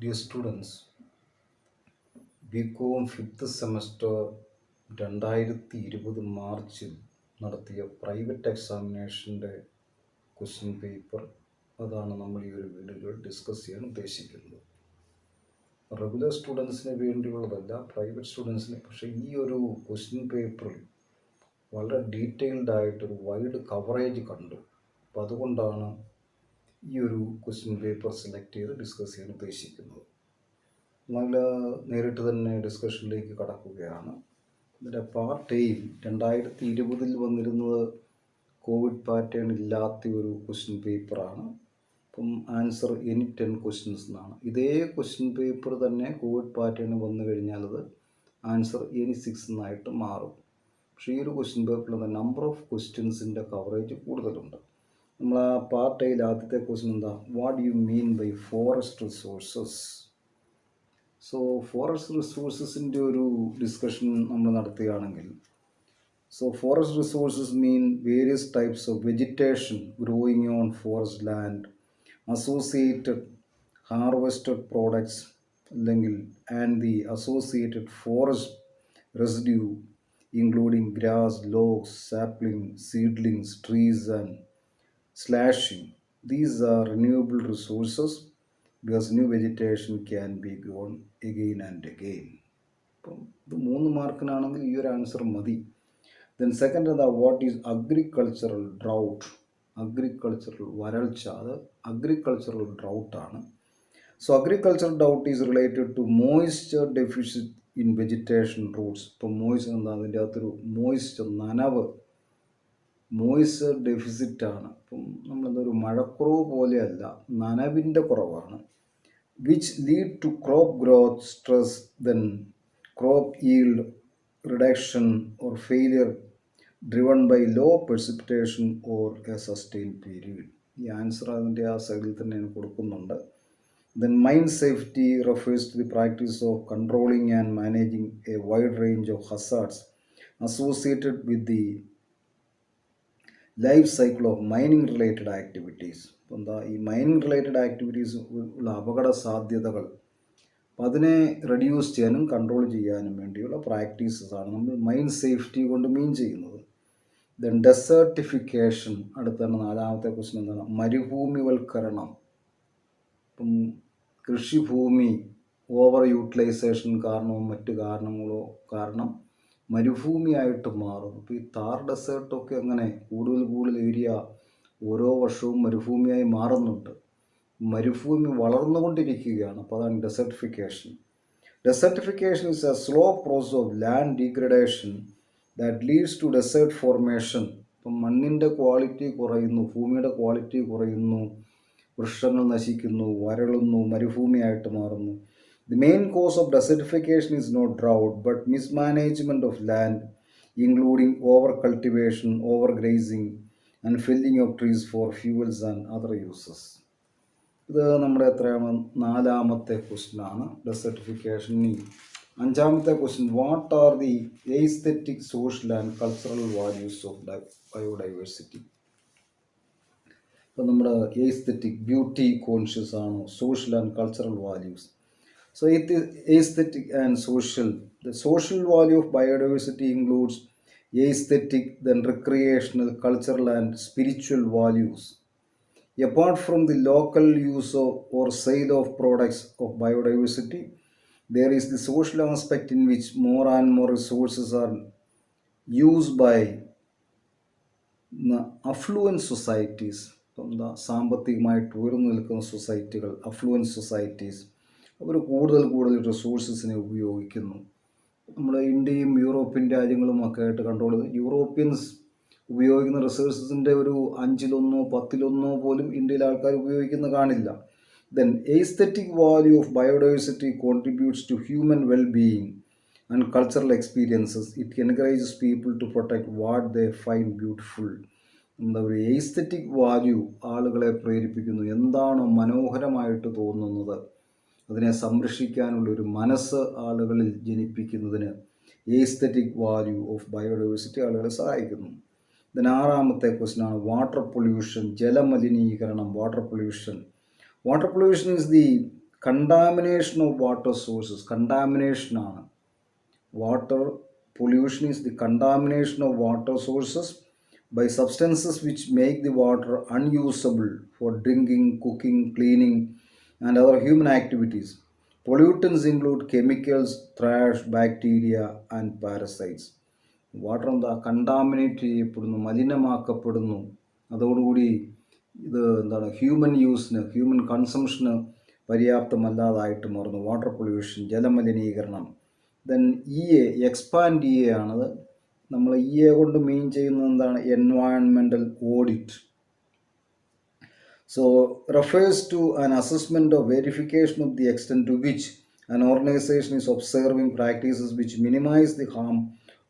Dear students, BCom fifth semester 2020 മാർച്ചിൽ നടത്തിയ private എക്സാമിനേഷൻ്റെ question paper അതാണ് നമ്മൾ ഈ ഒരു വീഡിയോയിൽ ഡിസ്കസ് ചെയ്യാൻ ഉദ്ദേശിക്കുന്നത്. റെഗുലർ സ്റ്റുഡൻസിന് വേണ്ടിയുള്ളതല്ല, പ്രൈവറ്റ് സ്റ്റുഡൻസിന്. പക്ഷേ ഈ ഒരു ക്വസ്റ്റ്യൻ പേപ്പറിൽ വളരെ ഡീറ്റെയിൽഡ് ആയിട്ടൊരു വൈഡ് കവറേജ് കണ്ടു. അപ്പോൾ അതുകൊണ്ടാണ് ഈ ഒരു ക്വസ്റ്റ്യൻ പേപ്പർ സെലക്ട് ചെയ്ത് ഡിസ്കസ് ചെയ്യാൻ ഉദ്ദേശിക്കുന്നത്. നമ്മൾ നേരിട്ട് തന്നെ ഡിസ്കഷനിലേക്ക് കടക്കുകയാണ്. ഇതിൻ്റെ പാർട്ട് എയിൽ 2020 വന്നിരുന്നത് കോവിഡ് പാറ്റേൺ ഇല്ലാത്ത ഒരു ക്വസ്റ്റ്യൻ പേപ്പറാണ്. അപ്പം ആൻസർ എനി 10 ക്വസ്റ്റ്യൻസ് എന്നാണ്. ഇതേ ക്വസ്റ്റ്യൻ പേപ്പർ തന്നെ കോവിഡ് പാറ്റേൺ വന്നു കഴിഞ്ഞാൽ അത് ആൻസർ എനി 6 എന്നായിട്ട് മാറും. പക്ഷേ ഈ ഒരു ക്വസ്റ്റ്യൻ പേപ്പറിൽ നമ്പർ ഓഫ് ക്വസ്റ്റ്യൻസിൻ്റെ കവറേജ് കൂടുതലുണ്ട്. നമ്മൾ ആ പാർട്ട് എയിൽ ആദ്യത്തെ ക്വസ്റ്റ്യൻ എന്താ, what you mean by forest resources. So forest റിസോഴ്സസിൻ്റെ ഒരു ഡിസ്കഷൻ നമ്മൾ നടത്തുകയാണെങ്കിൽ, so forest resources mean various types of vegetation growing on forest land, associated harvested products അല്ലെങ്കിൽ and the associated forest residue including grass, logs, sapling, seedlings, trees and slashing. These are renewable resources because new vegetation can be grown again and again. അപ്പം ഇത് 3 മാർക്കിനാണെങ്കിൽ ഈ ഒരു answer മതി. Then second എന്താ, what is agricultural drought. Agricultural വരൾച്ച, അത് agricultural ഡ്രൗട്ടാണ്. So agricultural ഡൗട്ട് is related to moisture deficit in vegetation roots. ഇപ്പം മോയ്സ്ചർ എന്താ, അതിൻ്റെ അകത്തൊരു മോയ്സ്ചർ, നനവ്, മോയ്സ്ചർ ഡെഫിസിറ്റാണ്. അപ്പം നമ്മളെന്തൊരു മഴക്കുറവ് പോലെയല്ല, നനവിൻ്റെ കുറവാണ്. Which lead to crop growth stress, then crop yield reduction or failure driven by low precipitation or a sustain period. ഈ ആൻസർ അതിൻ്റെ ആ സൈഡിൽ തന്നെ കൊടുക്കുന്നുണ്ട്. Then mine safety refers to the practice of controlling and managing a wide range of hazards associated with the life cycle of mining related activities. അപ്പോൾ എന്താ, ഈ mining related activities ഉള്ള അപകട സാധ്യതകൾ, അപ്പം അതിനെ റെഡ്യൂസ് ചെയ്യാനും കൺട്രോൾ ചെയ്യാനും വേണ്ടിയുള്ള പ്രാക്ടീസസ് ആണ് നമ്മൾ മൈൻ സേഫ്റ്റി കൊണ്ട് മീൻ ചെയ്യുന്നത്. ദെൻ ഡെസേർട്ടിഫിക്കേഷൻ, അടുത്താണ് 4ാമത്തെ ക്വസ്റ്റ്യൻ എന്താണ്, മരുഭൂമിവൽക്കരണം. ഇപ്പം കൃഷിഭൂമി ഓവർ യൂട്ടിലൈസേഷൻ കാരണമോ മറ്റു കാരണങ്ങളോ കാരണം മരുഭൂമിയായിട്ട് മാറും. ഇപ്പോൾ ഈ താർ ഡെസേർട്ടൊക്കെ അങ്ങനെ കൂടുതൽ ഏരിയ ഓരോ വർഷവും മരുഭൂമിയായി മാറുന്നുണ്ട്. മരുഭൂമി വളർന്നുകൊണ്ടിരിക്കുകയാണ്. അപ്പോൾ അതാണ് desertification. Desertification is a slow process of land degradation that leads to desert formation. ഇപ്പം മണ്ണിൻ്റെ ക്വാളിറ്റി കുറയുന്നു, ഭൂമിയുടെ ക്വാളിറ്റി കുറയുന്നു, വൃക്ഷങ്ങൾ നശിക്കുന്നു, വരളുന്നു, മരുഭൂമിയായിട്ട് മാറുന്നു. The main cause of desertification is not drought but mismanagement of land, including overcultivation, overgrazing and felling of trees for fuels and other uses. ഇത് നമ്മുടെ എത്രയാണ്, 4ാമത്തെ ക്വസ്റ്റ്യൻ ആണ് ഡെസർട്ടിഫിക്കേഷനിൽ. 5ാമത്തെ question, what are the aesthetic, social and cultural values of biodiversity. ഇപ്പം നമ്മുടെ aesthetic, beauty conscious ആണോ, social and cultural values. So aesthetic and social. The social value of biodiversity includes aesthetic, then recreational, cultural and spiritual values. Apart from the local use of or sale of products of biodiversity, there is the social aspect in which more and more resources are used by affluent societies. സാമ്പത്തികമായിട്ട് ഉയർന്നു നിൽക്കുന്ന സൊസൈറ്റികൾ, affluence societies, അവർ കൂടുതൽ റിസോഴ്സസിനെ ഉപയോഗിക്കുന്നു. നമ്മുടെ ഇന്ത്യയും European രാജ്യങ്ങളും ഒക്കെ ആയിട്ട് കൺട്രോൾ ചെയ്ത് യൂറോപ്യൻസ് ഉപയോഗിക്കുന്ന റിസോഴ്സസിൻ്റെ ഒരു 5-1 10 പോലും ഇന്ത്യയിലെ ആൾക്കാർ ഉപയോഗിക്കുന്ന കാണില്ല. Then aesthetic value of biodiversity contributes to human wellbeing and cultural experiences. It encourages people to protect what they find beautiful. എന്താ പറയുക, എസ്തെറ്റിക് വാല്യൂ ആളുകളെ പ്രേരിപ്പിക്കുന്നു. എന്താണോ മനോഹരമായിട്ട് തോന്നുന്നത് അതിനെ സംരക്ഷിക്കാനുള്ളൊരു മനസ്സ് ആളുകളിൽ ജനിപ്പിക്കുന്നതിന് എസ്തെറ്റിക് വാല്യൂ ഓഫ് ബയോഡൈവേഴ്സിറ്റി ആളുകളെ സഹായിക്കുന്നു. ഇതിന് 6ാമത്തെ ക്വസ്റ്റ്യനാണ് വാട്ടർ പൊല്യൂഷൻ, ജലമലിനീകരണം. Water pollution is the contamination of water sources. Contamination ആണ്. Water pollution is the contamination of water sources by substances which make the water unusable for drinking, cooking, cleaning, and other human activities. Pollutants include chemicals, trash, bacteria, and parasites. Water എന്താ contaminate ചെയ്യപ്പെടുന്നു, മലിനമാക്കപ്പെടുന്നു. അതോടുകൂടി ഇത് എന്താണ് human കൺസംഷന് പര്യാപ്തമല്ലാതായിട്ട് മാറുന്നു. Water pollution, ജലമലിനീകരണം. Then expand ആണത്. നമ്മൾ കൊണ്ട് മീൻ ചെയ്യുന്നത് എന്താണ്? Environmental audit. So refers to an assessment or verification of the extent to which an organization is observing practices which minimize the harm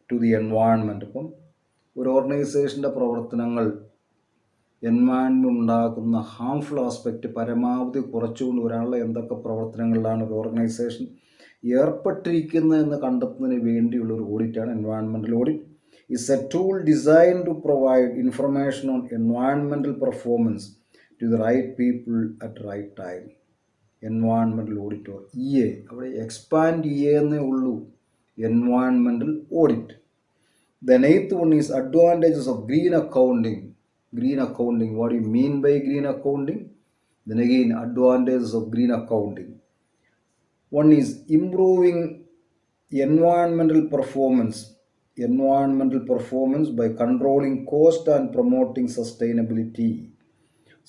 to the environment. അപ്പം ഒരു ഓർഗനൈസേഷൻ്റെ പ്രവർത്തനങ്ങൾ environment ഉണ്ടാക്കുന്ന ഹാംഫുൾ ആസ്പെക്റ്റ് പരമാവധി കുറച്ചുകൊണ്ട് വരാനുള്ള എന്തൊക്കെ പ്രവർത്തനങ്ങളിലാണ് ഒരു ഓർഗനൈസേഷൻ ഏർപ്പെട്ടിരിക്കുന്നതെന്ന് കണ്ടെത്തുന്നതിന് വേണ്ടിയുള്ള ഒരു ഓഡിറ്റാണ് environmental audit. Is a tool design to provide information on environmental performance to the right people at right time. Environmental audit or അവിടെ എക്സ്പാൻഡ് എന്നേ ഉള്ളൂ, environmental audit. Then 8th one is advantages of green accounting. Green accounting, what do you mean by green accounting? Then again, advantages of green accounting. One is improving environmental performance by controlling cost and promoting sustainability.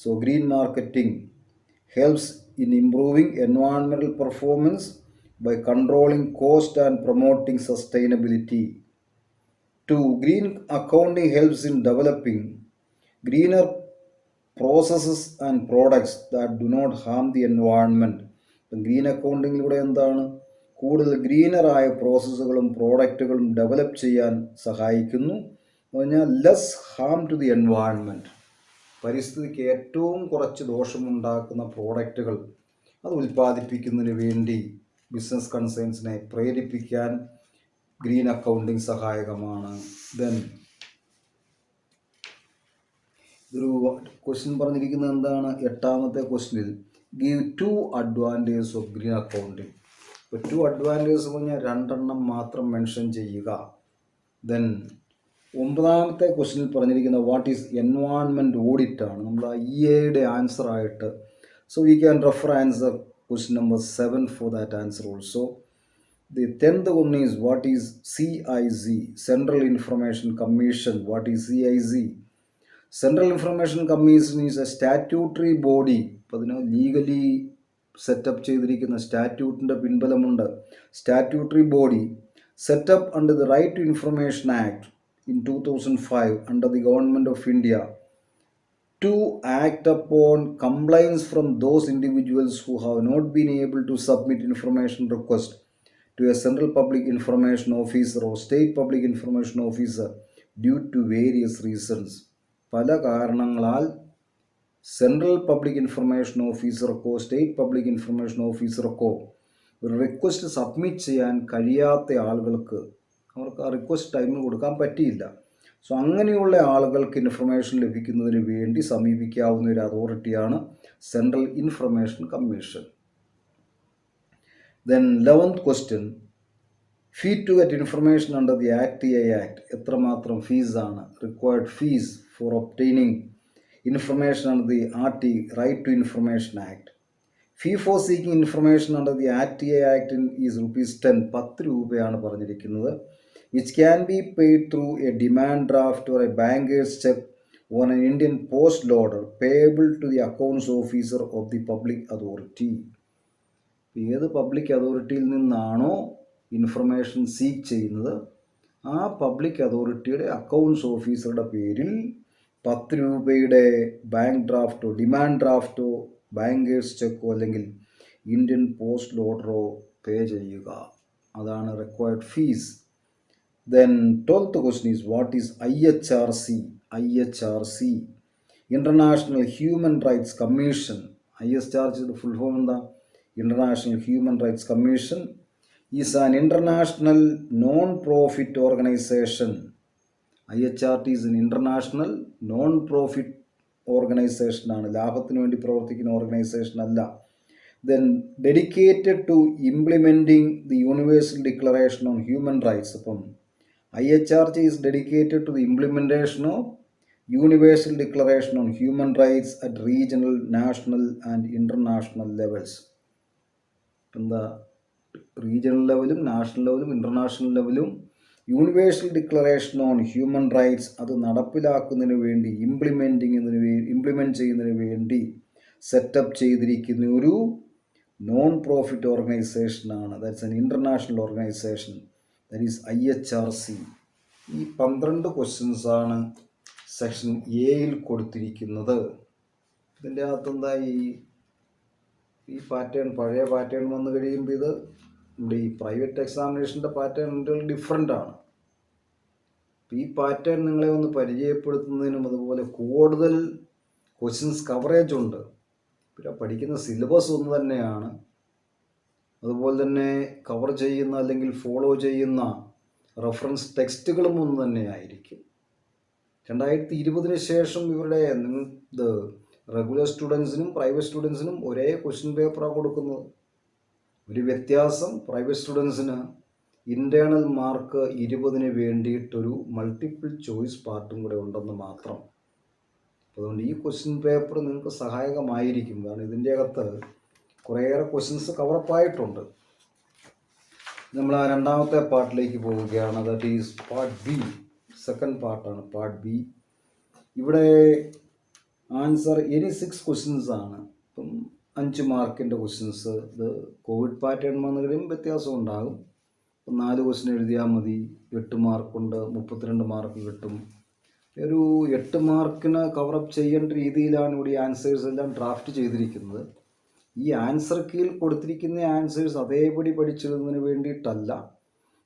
So green marketing helps in improving environmental performance by controlling cost and promoting sustainability. 2. Green accounting helps in developing greener processes and products that do not harm the environment. Green അക്കൗണ്ടിങ്ങിലൂടെ എന്താണ്? കൂടുതൽ ഗ്രീനറായ പ്രോസസ്സുകളും പ്രോഡക്റ്റുകളും develop ചെയ്യാൻ സഹായിക്കുന്നു. എന്ന് പറഞ്ഞാൽ less harm to the environment. പരിസ്ഥിതിക്ക് ഏറ്റവും കുറച്ച് ദോഷമുണ്ടാക്കുന്ന പ്രോഡക്റ്റുകൾ അത് ഉൽപ്പാദിപ്പിക്കുന്നതിന് വേണ്ടി ബിസിനസ് കൺസേൺസിനെ പ്രേരിപ്പിക്കാൻ ഗ്രീൻ അക്കൗണ്ടിങ് സഹായകമാണ്. ദെൻ ഇതൊരു ക്വസ്റ്റ്യൻ പറഞ്ഞിരിക്കുന്നത് എന്താണ്? 8ാമത്തെ ക്വസ്റ്റ്യനിൽ give 2 advantages of green accounting. ഇപ്പോൾ 2 അഡ്വാൻറ്റേജസ് പറഞ്ഞാൽ 2 മാത്രം മെൻഷൻ ചെയ്യുക. ദെൻ 9ാമത്തെ ക്വസ്റ്റ്യനിൽ പറഞ്ഞിരിക്കുന്ന വാട്ട് ഈസ് എൻവയൺമെൻറ്റ് ഓഡിറ്റ് ആണ് നമ്മൾ യുടെ ആൻസർ ആയിട്ട്. So we can refer answer question number 7 for that answer also. The 10th one is what is CIZ, Central Information Commission. What is CIZ? Central Information Commission is a statutory body. അപ്പോൾ അതിന് legally set up ചെയ്തിരിക്കുന്ന സ്റ്റാറ്റ്യൂട്ടിൻ്റെ പിൻബലമുണ്ട്. Statutory body set up under the right to information act in 2005 under the Government of India to act upon complaints from those individuals who have not been able to submit information request to a Central Public Information Officer or State Public Information Officer due to various reasons. പല കാരണങ്ങളാൽ central public information ഓഫീസർക്കോ state public information ഓഫീസർക്കോ ഒരു request submit ചെയ്യാൻ കഴിയാത്ത ആളുകൾക്ക് അവർക്ക് ആ റിക്വസ്റ്റ് ടൈമിൽ കൊടുക്കാൻ പറ്റിയില്ല. സോ അങ്ങനെയുള്ള ആളുകൾക്ക് ഇൻഫർമേഷൻ ലഭിക്കുന്നതിന് വേണ്ടി സമീപിക്കാവുന്ന ഒരു അതോറിറ്റിയാണ് central information commission. Then 11th question, fee to get information under the act. എത്രമാത്രം ഫീസാണ് required fees for obtaining information under the right to information act. Fee for seeking information under the act is ₹10. 10 രൂപയാണ് പറഞ്ഞിരിക്കുന്നത്. which can be paid through a demand draft or a banker's check on an Indian post loader payable to the accounts officer of the public authority. ഏത് public അതോറിറ്റിയിൽ നിന്നാണോ information seek ചെയ്യുന്നത് ആ public അതോറിറ്റിയുടെ accounts ഓഫീസറുടെ പേരിൽ 10 രൂപയുടെ bank ഡ്രാഫ്റ്റോ demand ഡ്രാഫ്റ്റോ bankers ചെക്കോ അല്ലെങ്കിൽ Indian post ലോഡറോ പേ ചെയ്യുക. അതാണ് required fees. Then 12th question is what is IHRC? International Human Rights Commission. IHRCയുടെ ഫുൾ ഫോം എന്താ? International Human Rights Commission is an international non-profit organization. IHRT is an international non-profit organization ആണ്, ലാഭത്തിന് വേണ്ടി പ്രവർത്തിക്കുന്ന organisation അല്ല. then dedicated to implementing the Universal Declaration on Human Rights. അപ്പം IHRG is dedicated to the implementation of Universal Declaration on Human Rights at regional, national and international levels. എന്താ regional ലെവലും national ലെവലും international ലെവലും universal declaration on human rights അത് നടപ്പിലാക്കുന്നതിന് വേണ്ടി implement ചെയ്യുന്നതിന് വേണ്ടി സെറ്റപ്പ് ചെയ്തിരിക്കുന്ന ഒരു നോൺ പ്രോഫിറ്റ് ഓർഗനൈസേഷനാണ്. That's an international organization, that is IHRC. ഈ 12 ക്വസ്റ്റ്യൻസാണ് സെക്ഷൻ എയിൽ കൊടുത്തിരിക്കുന്നത്. ഇതിൻ്റെ അകത്തെന്താ ഈ പാറ്റേൺ, പഴയ പാറ്റേൺ വന്നു കഴിയുമ്പോൾ ഇത് നമ്മുടെ ഈ പ്രൈവറ്റ് എക്സാമിനേഷൻ്റെ പാറ്റേൺ ഡിഫറെൻ്റ് ആണ്. ഈ പാറ്റേൺ നിങ്ങളെ ഒന്ന് പരിചയപ്പെടുത്തുന്നതിനും അതുപോലെ കൂടുതൽ ക്വസ്റ്റ്യൻസ് കവറേജ് ഉണ്ട്. പിന്നെ പഠിക്കുന്ന സിലബസ് ഒന്ന് തന്നെയാണ്. അതുപോലെ തന്നെ കവർ ചെയ്യുന്ന അല്ലെങ്കിൽ ഫോളോ ചെയ്യുന്ന റെഫറൻസ് ടെക്സ്റ്റുകളും ഒന്ന് തന്നെയായിരിക്കും. 2020 ശേഷം ഇവരുടെ ഇത് റെഗുലർ സ്റ്റുഡൻസിനും പ്രൈവറ്റ് സ്റ്റുഡൻസിനും ഒരേ ക്വസ്റ്റ്യൻ പേപ്പറാണ് കൊടുക്കുന്നത്. ഒരു വ്യത്യാസം, പ്രൈവറ്റ് സ്റ്റുഡൻസിന് ഇൻറ്റേർണൽ മാർക്ക് 20 വേണ്ടിയിട്ടൊരു മൾട്ടിപ്പിൾ ചോയ്സ് പാർട്ടും കൂടെ ഉണ്ടെന്ന് മാത്രം. അതുകൊണ്ട് ഈ ക്വസ്റ്റ്യൻ പേപ്പർ നിങ്ങൾക്ക് സഹായകമായിരിക്കും. കാരണം ഇതിൻ്റെ അകത്ത് കുറേയേറെ ക്വസ്റ്റ്യൻസ് കവറപ്പായിട്ടുണ്ട്. നമ്മൾ ആ രണ്ടാമത്തെ പാർട്ടിലേക്ക് പോവുകയാണ്. That is part B, second പാർട്ടാണ് പാർട്ട് ബി. ഇവിടെ ആൻസർ 6 ക്വസ്റ്റ്യൻസ് ആണ്. ഇപ്പം 5 മാർക്കിൻ്റെ ക്വസ്റ്റ്യൻസ്. ഇത് കോവിഡ് പാറ്റേൺ വന്നു കഴിയുമ്പോൾ വ്യത്യാസം ഉണ്ടാകും. 4 ക്വസ്റ്റ്യൻ എഴുതിയാൽ മതി. 8 മാർക്കുണ്ട്, 32 മാർക്ക് കിട്ടും. ഒരു 8 മാർക്കിന് കവറപ്പ് ചെയ്യേണ്ട രീതിയിലാണ് ഇവിടെ ഈ ആൻസേഴ്സ് എല്ലാം ഡ്രാഫ്റ്റ് ചെയ്തിരിക്കുന്നത്. ഈ ആൻസർ കീയിൽ കൊടുത്തിരിക്കുന്ന ആൻസേഴ്സ് അതേപടി പഠിച്ചെടുക്കുന്നതിന് വേണ്ടിയിട്ടല്ല.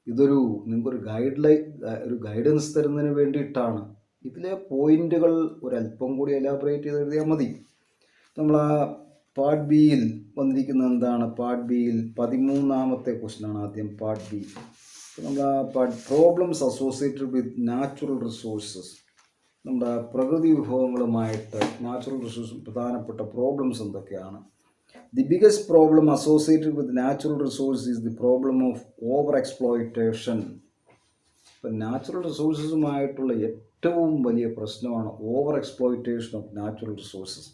ഇതൊരു നിങ്ങൾക്കൊരു ഗൈഡൻസ് തരുന്നതിന് വേണ്ടിയിട്ടാണ്. ഇതിലെ പോയിന്റുകൾ ഒരല്പം കൂടി എലാബറേറ്റ് ചെയ്ത് എഴുതിയാൽ മതി. നമ്മൾ ആ പാർട്ട് ബിയിൽ വന്നിരിക്കുന്നത് എന്താണ്? പാർട്ട് ബിയിൽ 13ാമത്തെ ക്വസ്റ്റ്യനാണ് ആദ്യം പാർട്ട് ബി. നമ്മൾ ആ problems associated with natural resources, നമ്മുടെ പ്രകൃതി വിഭവങ്ങളുമായിട്ട് നാച്ചുറൽ റിസോഴ്സ് പ്രധാനപ്പെട്ട പ്രോബ്ലംസ് എന്തൊക്കെയാണ്? The biggest problem associated with natural resource is the problem of over exploitation. ഇപ്പം നാച്ചുറൽ റിസോഴ്സസുമായിട്ടുള്ള ഏറ്റവും വലിയ പ്രശ്നമാണ് over exploitation of natural resources.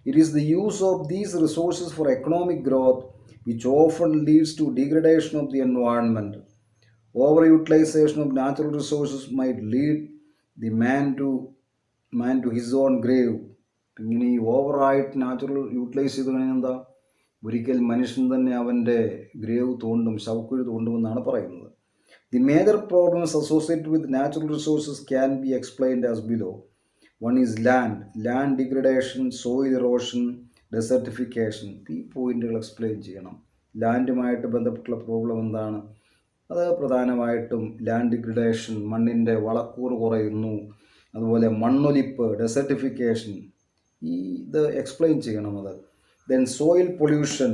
It is the use of these resources for economic growth which often leads to degradation of the environment. Overutilization of natural resources might lead the man to his own grave. ഇങ്ങനെ ഈ ഓവറായിട്ട് natural utilise ചെയ്ത് കഴിഞ്ഞാൽ എന്താ? ഒരിക്കൽ മനുഷ്യൻ തന്നെ അവൻ്റെ ഗ്രേവ് തോണ്ടും, ശവക്കുഴി തോണ്ടുമെന്നാണ് പറയുന്നത്. The major problems associated with natural resources can be explained as below. One is land degradation, soil erosion, desertification. ഈ പോയിന്റുകൾ എക്സ്പ്ലെയിൻ ചെയ്യണം. ലാൻഡുമായിട്ട് ബന്ധപ്പെട്ടുള്ള പ്രോബ്ലം എന്താണ്? അത് പ്രധാനമായിട്ടും ലാൻഡ് ഡിഗ്രഡേഷൻ, മണ്ണിൻ്റെ വളക്കൂറ് കുറയുന്നു, അതുപോലെ മണ്ണൊലിപ്പ്, ഡെസർട്ടിഫിക്കേഷൻ, ഇത് എക്സ്പ്ലെയിൻ ചെയ്യണം. അത് then soil pollution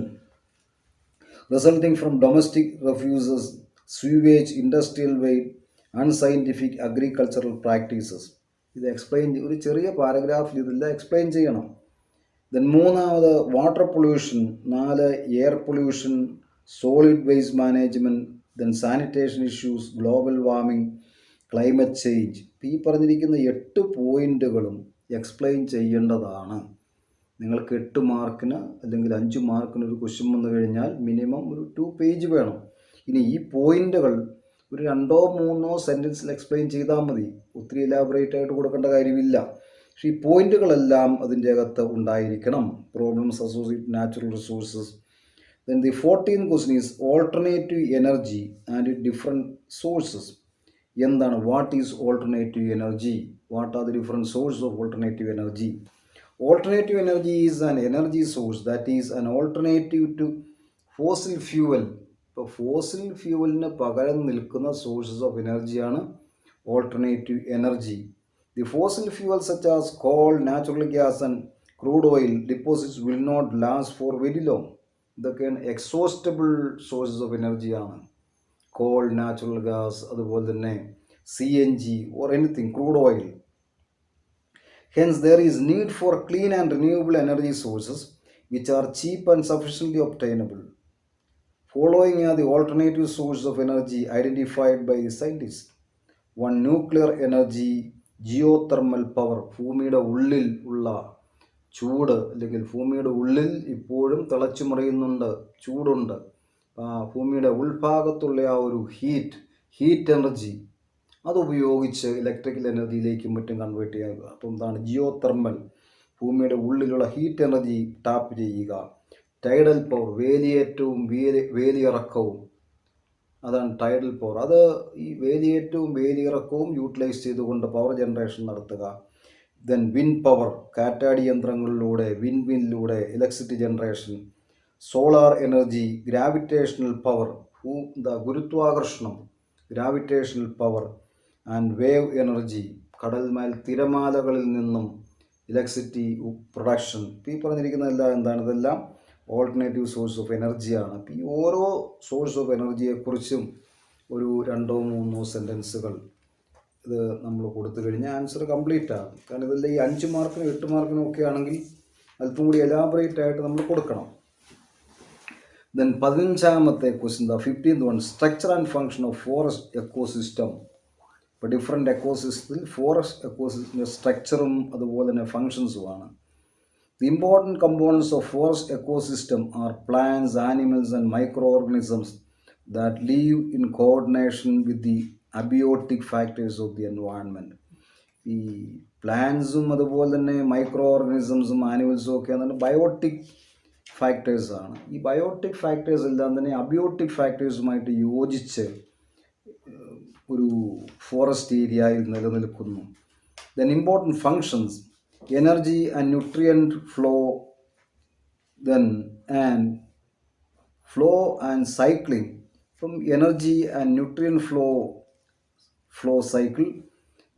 resulting from domestic refuses, sewage, industrial waste, unscientific agricultural practices. ഇത് എക്സ്പ്ലെയിൻ, ഒരു ചെറിയ പാരഗ്രാഫിൽ ഇതെല്ലാം എക്സ്പ്ലെയിൻ ചെയ്യണം. ദെൻ 3ാമത് water pollution, 4 air pollution, solid waste management, then sanitation issues, global warming, climate change. ഈ പറഞ്ഞിരിക്കുന്ന 8 പോയിന്റുകളും എക്സ്പ്ലെയിൻ ചെയ്യേണ്ടതാണ്. നിങ്ങൾക്ക് 8 മാർക്കിന് അല്ലെങ്കിൽ 5 മാർക്കിന് ഒരു ക്വസ്റ്റ്യൻ വന്നു കഴിഞ്ഞാൽ മിനിമം ഒരു 2 പേജ് വേണം. ഇനി ഈ പോയിന്റുകൾ ഒരു 2-3 സെൻറ്റൻസിൽ എക്സ്പ്ലെയിൻ ചെയ്താൽ മതി. ഒത്തിരി എലാബറേറ്റ് ആയിട്ട് കൊടുക്കേണ്ട കാര്യമില്ല. പക്ഷേ ഈ പോയിന്റുകളെല്ലാം അതിൻ്റെ അകത്ത് ഉണ്ടായിരിക്കണം. Problems associate natural resources. Then the 14th question is alternative energy and different sources. എന്താണ്? What is alternative energy? What are the different source of alternative energy? Alternative energy is an energy source that is an alternative to fossil fuel. ഇപ്പോൾ fossil ഫ്യൂവലിന് പകരം നിൽക്കുന്ന sources of എനർജിയാണ് alternative energy. The fossil fuel such as coal, natural gas and crude oil deposits will not last for very long. ഇതൊക്കെയാണ് exhaustible sources of എനർജിയാണ്. Coal, natural gas, അതുപോലെ തന്നെ CNG or anything, crude oil. Hence, there is need for clean and renewable energy sources. which are cheap and sufficiently obtainable. Following are the alternative sources of energy identified by the scientists. One, nuclear energy, geothermal power. ഭൂമിയുടെ ഉള്ളിൽ ഉള്ള ചൂട് അല്ലെങ്കിൽ ഭൂമിയുടെ ഉള്ളിൽ ഇപ്പോഴും തിളച്ചു മറിയുന്നുണ്ട്, ചൂടുണ്ട്. ഭൂമിയുടെ ഉൾഭാഗത്തുള്ള ആ ഒരു ഹീറ്റ് എനർജി അതുപയോഗിച്ച് ഇലക്ട്രിക്കൽ എനർജിയിലേക്കും മറ്റും കൺവേർട്ട് ചെയ്യുക. അപ്പം എന്താണ് ജിയോതെർമൽ, ഭൂമിയുടെ ഉള്ളിലുള്ള ഹീറ്റ് എനർജി ടാപ്പ് ചെയ്യുക. ടൈഡൽ പവർ, വേലിയേറ്റവും വേലിയിറക്കവും, അതാണ് ടൈഡൽ പവർ. അത് ഈ വേലിയേറ്റവും വേലിയിറക്കവും യൂട്ടിലൈസ് ചെയ്തുകൊണ്ട് പവർ ജനറേഷൻ നടത്തുക. ദെൻ വിൻഡ് പവർ, കാറ്റാടി യന്ത്രങ്ങളിലൂടെ വിൻഡിലൂടെ electricity generation. Solar energy, gravitational power, ഗുരുത്വാകർഷണം, gravitational power. And wave energy, കടൽമേൽ തിരമാലകളിൽ നിന്നും ഇലക്ട്രിസിറ്റി പ്രൊഡക്ഷൻ. ഈ പറഞ്ഞിരിക്കുന്നതെല്ലാം എന്താണ്? ഇതെല്ലാം ഓൾട്ടർനേറ്റീവ് സോഴ്സ് ഓഫ് എനർജിയാണ്. ഈ ഓരോ സോഴ്സ് ഓഫ് എനർജിയെക്കുറിച്ചും ഒരു 2-3 സെൻറ്റൻസുകൾ ഇത് നമ്മൾ കൊടുത്തു കഴിഞ്ഞാൽ ആൻസർ കംപ്ലീറ്റ് ആകും. കാരണം ഇതെല്ലാം ഈ 5 മാർക്കിനും 8 മാർക്കിനും ഒക്കെ ആണെങ്കിൽ അല്പം കൂടി എലാബറേറ്റ് ആയിട്ട് നമ്മൾ കൊടുക്കണം. ദെൻ 15ാമത്തെ question, 15th one, structure and function of forest ecosystem. ഇപ്പോൾ ഡിഫറെൻറ്റ് എക്കോസിസ്റ്റത്തിൽ ഫോറസ്റ്റ് എക്കോസിസ്റ്റത്തിൻ്റെ സ്ട്രക്ചറും അതുപോലെ തന്നെ ഫങ്ഷൻസുമാണ്. The important components of forest ecosystem are plants, animals and microorganisms that live in coordination with the abiotic factors of the environment. ഈ പ്ലാന്റ്സും അതുപോലെ തന്നെ micro ഓർഗനിസംസും ആനിമൽസും ഒക്കെ എന്താണ്? ബയോട്ടിക് ഫാക്ടേഴ്സാണ്. ഈ ബയോട്ടിക് ഫാക്ടേഴ്സ് എല്ലാം തന്നെ അബിയോട്ടിക് ഫാക്ടേഴ്സുമായിട്ട് യോജിച്ച് ഒരു ഫോറസ്റ്റ് ഏരിയയിൽ നിലനിൽക്കുന്നു. Then important functions, energy and nutrient flow, then and flow and cycling. From energy and nutrient flow cycle.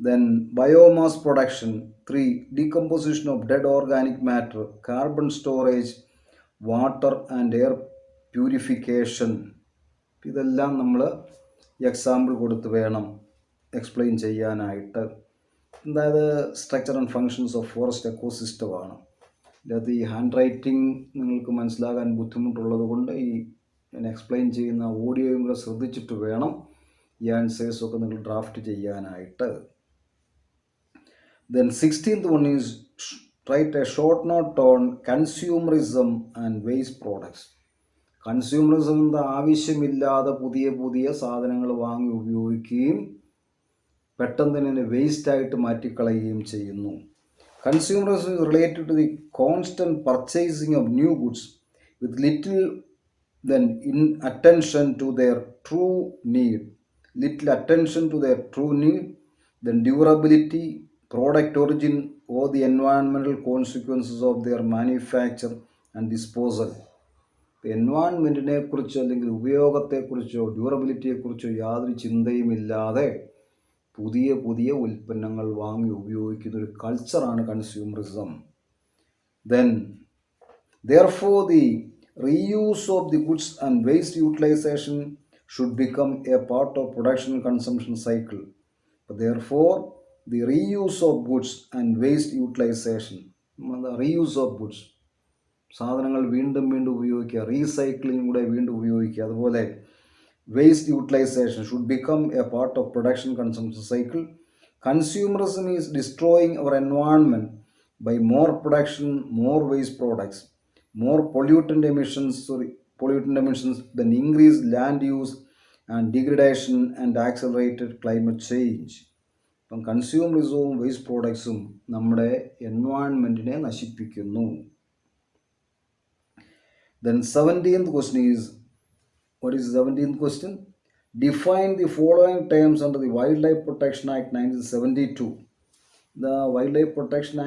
Then biomass production. 3, decomposition of dead organic matter, carbon storage, water and air purification. ഇതെല്ലാം നമ്മൾ example കൊടുത്ത് വേണം explain ചെയ്യാനായിട്ട്. അതായത് structure and functions of forest എക്കോസിസ്റ്റമാണ്. ഇതിനകത്ത് ഈ hand writing നിങ്ങൾക്ക് മനസ്സിലാകാൻ ബുദ്ധിമുട്ടുള്ളത് കൊണ്ട് ഈ ഞാൻ എക്സ്പ്ലെയിൻ ചെയ്യുന്ന ഓഡിയോയും കൂടെ ശ്രദ്ധിച്ചിട്ട് വേണം ഈ ആൻസേഴ്സൊക്കെ നിങ്ങൾ ഡ്രാഫ്റ്റ് ചെയ്യാനായിട്ട്. Then 16th one is write a short note on consumerism and waste products. Consumerism എന്താ? ആവശ്യമില്ലാതെ പുതിയ പുതിയ സാധനങ്ങൾ വാങ്ങി ഉപയോഗിക്കുകയും പെട്ടെന്ന് തന്നെ വേസ്റ്റായിട്ട് മാറ്റിക്കളയുകയും ചെയ്യുന്നു. Consumerism is related to the constant purchasing of new goods with little then attention to their true need. Then durability, product origin or the environmental consequences of their manufacture and disposal. എൻവയോൺമെൻറ്റിനെ കുറിച്ചോ അല്ലെങ്കിൽ ഉപയോഗത്തെക്കുറിച്ചോ ഡ്യൂറബിലിറ്റിയെക്കുറിച്ചോ യാതൊരു ചിന്തയുമില്ലാതെ പുതിയ പുതിയ ഉൽപ്പന്നങ്ങൾ വാങ്ങി ഉപയോഗിക്കുന്ന ഒരു കൾച്ചറാണ് consumerism. Then therefore the reuse of the goods and waste utilization should become a part of production consumption cycle. Therefore the reuse of goods and waste utilization, reuse of goods, സാധനങ്ങൾ വീണ്ടും വീണ്ടും ഉപയോഗിക്കുക, റീസൈക്ലിംഗ് കൂടെ വീണ്ടും ഉപയോഗിക്കുക. അതുപോലെ waste utilization should become a part of production consumption cycle. Consumerism is destroying our environment by more production, more waste products, more pollutant emissions, then increased land use and degradation and accelerated climate change. അപ്പം കൺസ്യൂമറിസവും waste പ്രോഡക്ട്സും നമ്മുടെ എൻവയോൺമെൻറ്റിനെ നശിപ്പിക്കുന്നു. Then 17th question is, what is the 17th question? Define the following terms under the Wildlife Protection Act 1972. The Wildlife Protection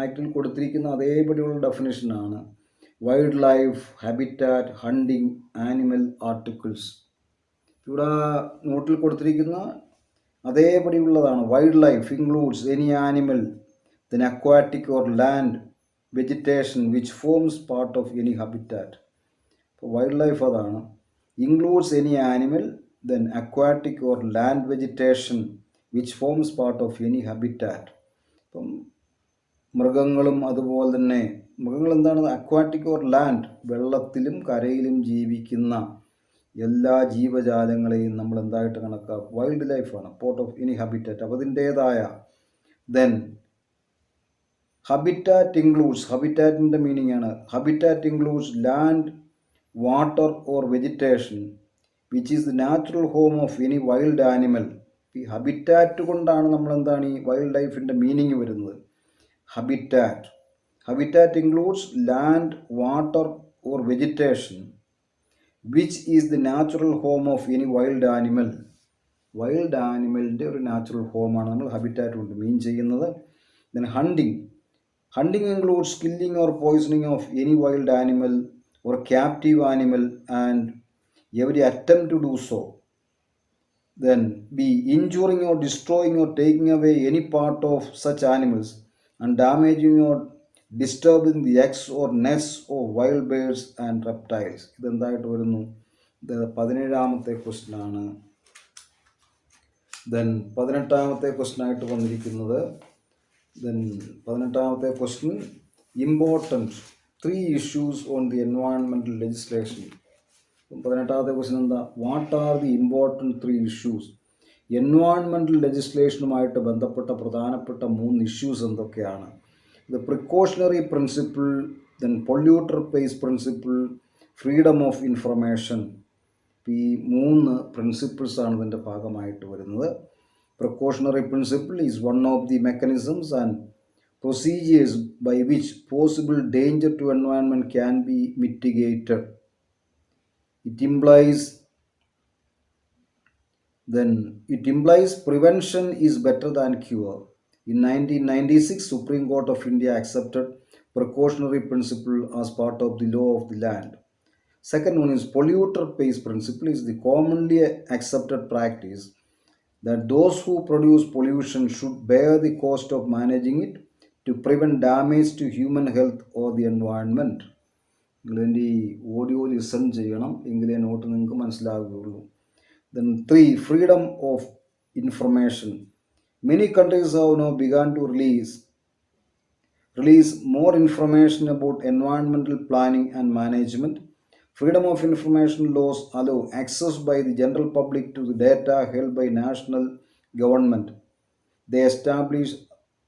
Actൽ കൊടുത്തിരിക്കുന്ന അതേപടിയുള്ള ഡെഫിനേഷനാണ്. Wildlife, habitat, hunting, animal articles. ഇവിടെ നോട്ടിൽ കൊടുത്തിരിക്കുന്ന അതേപടിയുള്ളതാണ്. Wildlife includes any animal, then aquatic or land vegetation which forms part of any habitat. അപ്പോൾ wildlife അതാണ്. includes any animal, then aquatic or land vegetation which forms part of any habitat. അപ്പം മൃഗങ്ങളും അതുപോലെ തന്നെ മൃഗങ്ങൾ എന്താണ്? Aquatic or land, വെള്ളത്തിലും കരയിലും ജീവിക്കുന്ന എല്ലാ ജീവജാലങ്ങളെയും നമ്മൾ എന്തായിട്ട് കണക്കാക്കും? വൈൽഡ് ലൈഫാണ്. Part of any habitat. അപ്പോൾ അതിൻ്റേതായ ദെൻ ഹാബിറ്റാറ്റ് ഇൻക്ലൂഡ്സ്, ഹാബിറ്റാറ്റിൻ്റെ മീനിങ് ആണ് habitat includes land, water or vegetation which is the natural home of any wild animal. ഈ ഹാബിറ്റാറ്റ് കൊണ്ടാണ് നമ്മൾ എന്താണ് ഈ വൈൽഡ് ലൈഫിൻ്റെ മീനിങ് വരുന്നത്. Habitat, habitat includes land, water or vegetation which is the natural home of any wild animal. Wild ആനിമലിൻ്റെ ഒരു നാച്ചുറൽ ഹോമാണ് നമ്മൾ ഹാബിറ്റാറ്റ് കൊണ്ട് മീൻ ചെയ്യുന്നത്. Then hunting, hunting includes killing or poisoning of any wild animal or captive animal and every attempt to do so. Then B, injuring or destroying or taking away any part of such animals and damaging or disturbing the eggs or nests of wild birds and reptiles. ഇതെന്തായിട്ട് വരുന്നു? ഇത് 17ാമത്തെ question ആണ്. Then 18ാമത്തെ question ആയിട്ട് വന്നിരിക്കുന്നത്, then 18ാമത്തെ question important 3 issues on the environmental legislation. 18ാമത്തെ ക്വസ്റ്റ്യൻ എന്താ? What are the important 3 issues? Environmental ലെജിസ്ലേഷനുമായിട്ട് ബന്ധപ്പെട്ട പ്രധാനപ്പെട്ട 3 ഇഷ്യൂസ് എന്തൊക്കെയാണ്? The precautionary principle, then polluter pays principle, freedom of information. ഈ 3 പ്രിൻസിപ്പിൾസാണ് ഇതിൻ്റെ ഭാഗമായിട്ട് വരുന്നത്. Precautionary principle is one of the mechanisms and procedures by which possible danger to environment can be mitigated. It implies prevention is better than cure. In 1996, Supreme Court of India accepted precautionary principle as part of the law of the land. Second one is polluter pays principle is the commonly accepted practice that those who produce pollution should bear the cost of managing it to prevent damage to human health or the environment. നിങ്ങളെൻ്റെ ഈ audio listen ചെയ്യണം, എങ്കിലേ not നിങ്ങൾക്ക് മനസ്സിലാകുകയുള്ളൂ. Then 3, freedom of information. Many countries have now begun to release more information about environmental planning and management. Freedom of information laws allow access by the general public to the data held by national government. They establish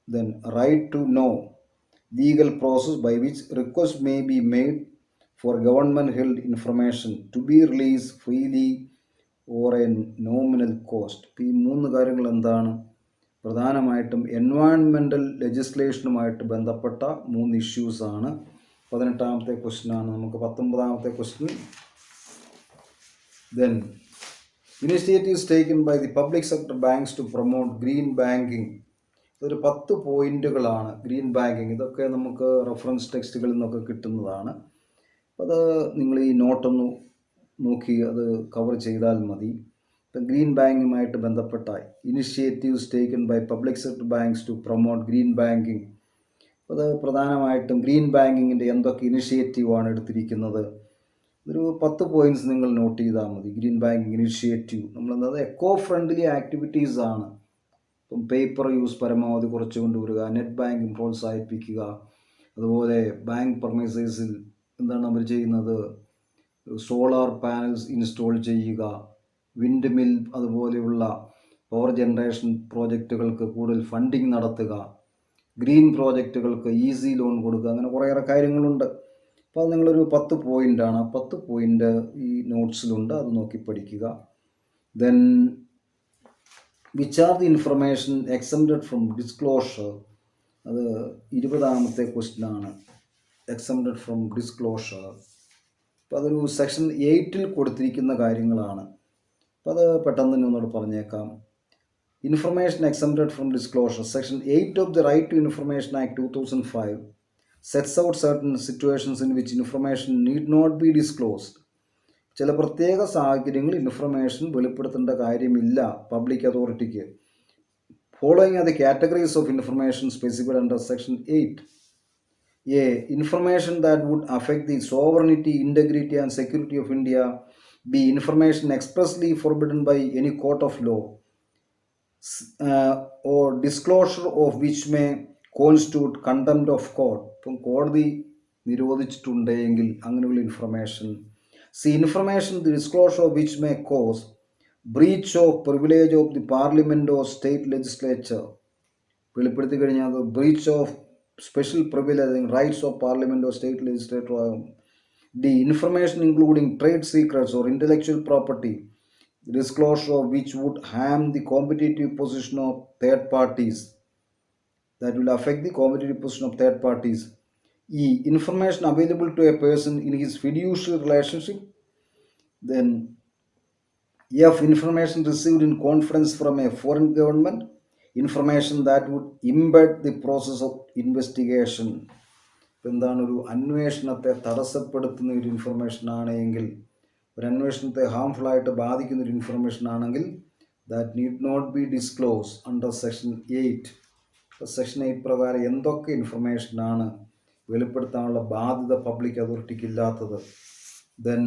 then right to know legal process by which requests may be made for government held information to be released freely or a nominal cost. ഈ 3 കാര്യങ്ങൾ എന്താണ്? പ്രധാനമായിട്ടും environmental ലെജിസ്ലേഷനുമായിട്ട് ബന്ധപ്പെട്ട 3 ഇഷ്യൂസാണ്. 18ാമത്തെ ക്വസ്റ്റ്യനാണ്. നമുക്ക് 19ാമത്തെ question. Then initiatives taken by the public sector banks to promote green banking. ഇതൊരു 10 പോയിന്റുകളാണ്. ഗ്രീൻ ബാങ്കിങ് ഇതൊക്കെ നമുക്ക് റെഫറൻസ് ടെക്സ്റ്റുകളിൽ നിന്നൊക്കെ കിട്ടുന്നതാണ്. അത് നിങ്ങൾ ഈ നോട്ടൊന്ന് നോക്കി അത് കവർ ചെയ്താൽ മതി. ഇപ്പം ഗ്രീൻ ബാങ്കിങ്ങുമായിട്ട് ബന്ധപ്പെട്ട initiatives taken by public sector banks to promote green banking. അത് പ്രധാനമായിട്ടും ഗ്രീൻ ബാങ്കിങ്ങിൻ്റെ എന്തൊക്കെ ഇനിഷ്യേറ്റീവാണ് എടുത്തിരിക്കുന്നത്? ഒരു 10 പോയിന്റ്സ് നിങ്ങൾ നോട്ട് ചെയ്താൽ മതി. ഗ്രീൻ ബാങ്കിങ് ഇനിഷ്യേറ്റീവ് നമ്മളെന്താ എക്കോ ഫ്രണ്ട്ലി ആക്ടിവിറ്റീസാണ്. ഇപ്പം പേപ്പർ യൂസ് പരമാവധി കുറച്ച് കൊണ്ടുവരിക, നെറ്റ് ബാങ്കിങ് പ്രോത്സാഹിപ്പിക്കുക, അതുപോലെ ബാങ്ക് പ്രമിസസിൽ എന്താണ് അവർ ചെയ്യുന്നത്? സോളാർ പാനൽസ് ഇൻസ്റ്റോൾ ചെയ്യുക, വിൻഡ് മിൽ അതുപോലെയുള്ള പവർ ജനറേഷൻ പ്രോജക്റ്റുകൾക്ക് കൂടുതൽ ഫണ്ടിങ് നടത്തുക, ഗ്രീൻ പ്രോജക്റ്റുകൾക്ക് ഈസി ലോൺ കൊടുക്കുക, അങ്ങനെ കുറേയേറെ കാര്യങ്ങളുണ്ട്. അപ്പോൾ അത് നിങ്ങളൊരു 10 പോയിൻ്റാണ്. ആ 10 പോയിൻ്റ് ഈ നോട്ട്സിലുണ്ട്, അത് നോക്കി പഠിക്കുക. Then which are the information exempted from disclosure. അത് 20ാമത്തെ ക്വസ്റ്റ്യനാണ്. Exempted from disclosure. അപ്പോൾ അതൊരു സെക്ഷൻ 8 കൊടുത്തിരിക്കുന്ന കാര്യങ്ങളാണ്. അപ്പോൾ അത് പെട്ടെന്ന് തന്നെ ഒന്നുകൂടെ പറഞ്ഞേക്കാം. Information exempted from disclosure. Section 8 of the right to information act 2005 sets out certain situations in which information need not be disclosed. ചില പ്രത്യേക സാഹചര്യങ്ങളിൽ ഇൻഫർമേഷൻ വെളിപ്പെടുത്തേണ്ട കാര്യമില്ല പബ്ലിക് അതോറിറ്റിക്ക്. Following are the categories of information specified under section 8. A. Information that would affect the sovereignty, integrity and security of India. B. Information expressly forbidden by any court of law or disclosure of which may constitute contempt of court. ഇപ്പം കോടതി നിരോധിച്ചിട്ടുണ്ടെങ്കിൽ അങ്ങനെയുള്ള information information the disclosure of which may cause breach of privilege of the parliament or state legislature വെളിപ്പെടുത്തി കഴിഞ്ഞാൽ അത് breach of special privilege rights of parliament or state legislator ആകും. The information including trade secrets or intellectual property disclosure of which would harm the competitive position of third parties, that will affect the competitive position of third parties. Information available to a person in his fiduciary relationship. Then information received in confidence from a foreign government, information that would impede the process of investigation. എന്താണ് ഒരു അന്വേഷണത്തെ തടസ്സപ്പെടുത്തുന്ന ഒരു information ആണെങ്കിൽ, ഒരു അന്വേഷണത്തെ harmful ആയിട്ട് ബാധിക്കുന്ന ഒരു ഇൻഫർമേഷൻ ആണെങ്കിൽ that need not be disclose under section 8. Section 8 പ്രകാരം എന്തൊക്കെ ഇൻഫർമേഷനാണ് വെളിപ്പെടുത്താനുള്ള ബാധ്യത പബ്ലിക് അതോറിറ്റിക്ക് ഇല്ലാത്തത്. Then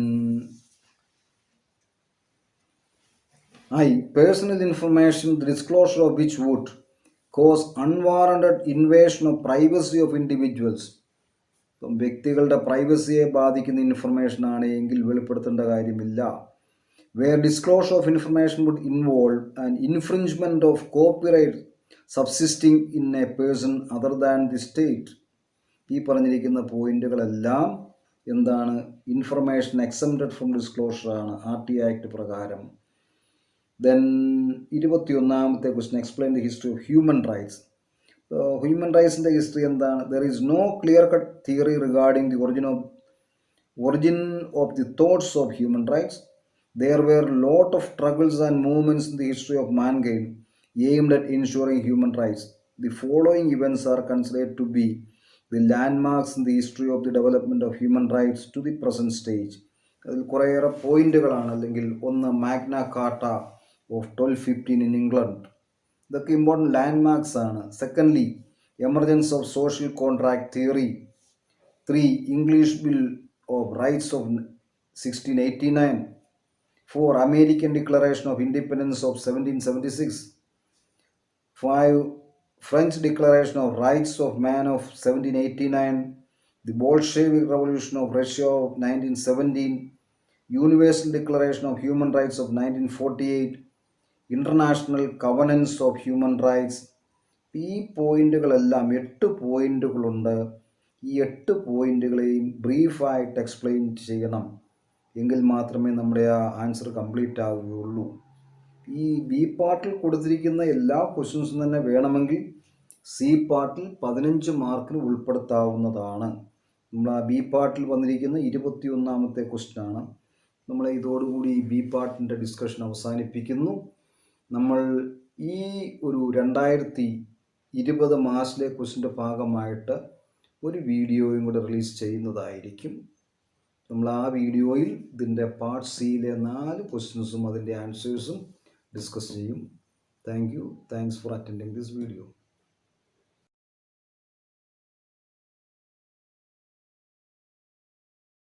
personal information the disclosure of which would cause unwarranted invasion of privacy of individuals. വ്യക്തികളുടെ പ്രൈവസിയെ ബാധിക്കുന്ന ഇൻഫർമേഷൻ ആണെങ്കിൽ വെളിപ്പെടുത്തേണ്ട കാര്യമില്ല. Where disclosure of information would involve an infringement of copyright subsisting in a person other than the state. ഈ പറഞ്ഞിരിക്കുന്ന പോയിന്റുകളെല്ലാം എന്താണ്, ഇൻഫർമേഷൻ എക്സംപ്റ്റഡ് ഫ്രം ഡിസ്ക്ലോഷർ ആണ് RT ആക്ട് പ്രകാരം. ദെൻ 21ാമത്തെ question, explain the history of human rights. Human റൈറ്റ്സിൻ്റെ history എന്താണ്? There is no clear cut theory regarding the origin of the thoughts of human rights. There were a lot of struggles and movements in the history of mankind aimed at ensuring human rights. The following events are considered to be the landmarks in the history of the development of human rights to the present stage. അതിൽ കുറേയേറെ പോയിന്റുകളാണ്. അല്ലെങ്കിൽ ഒന്ന്, Magna Carta of 1215 in England. ഇതൊക്കെ important landmarks ആണ്. Secondly, emergence of social contract theory. 3, English bill of rights of 1689. 4, American declaration of independence of 1776. 5, French declaration of rights of man of 1789. The Bolshevik revolution of Russia of 1917. Universal declaration of human rights of 1948. International കവനൻസ് of human rights. ഈ പോയിന്റുകളെല്ലാം 8 പോയിന്റുകളുണ്ട്. ഈ 8 പോയിന്റുകളെയും ബ്രീഫായിട്ട് explain ചെയ്യണം. എങ്കിൽ മാത്രമേ നമ്മുടെ ആ answer complete ആവുകയുള്ളൂ. ഈ ബി പാർട്ടിൽ കൊടുത്തിരിക്കുന്ന എല്ലാ ക്വസ്റ്റ്യൻസും തന്നെ വേണമെങ്കിൽ സി പാർട്ടിൽ 15 മാർക്കിന് ഉൾപ്പെടുത്താവുന്നതാണ്. നമ്മൾ ആ ബി പാർട്ടിൽ വന്നിരിക്കുന്ന 21ാമത്തെ ക്വസ്റ്റ്യനാണ്. നമ്മൾ ഇതോടുകൂടി ബി പാർട്ടിൻ്റെ ഡിസ്കഷൻ അവസാനിപ്പിക്കുന്നു. നമ്മൾ ഈ ഒരു 2020 മാർച്ചിലെ ക്വസ്റ്റ്യൻ്റെ ഭാഗമായിട്ട് ഒരു വീഡിയോയും കൂടെ റിലീസ് ചെയ്യുന്നതായിരിക്കും. നമ്മൾ ആ വീഡിയോയിൽ ഇതിൻ്റെ പാർട്ട് സിയിലെ 4 ക്വസ്റ്റ്യൻസും അതിൻ്റെ ആൻസേഴ്സും ഡിസ്കസ് ചെയ്യും. Thanks for attending this video.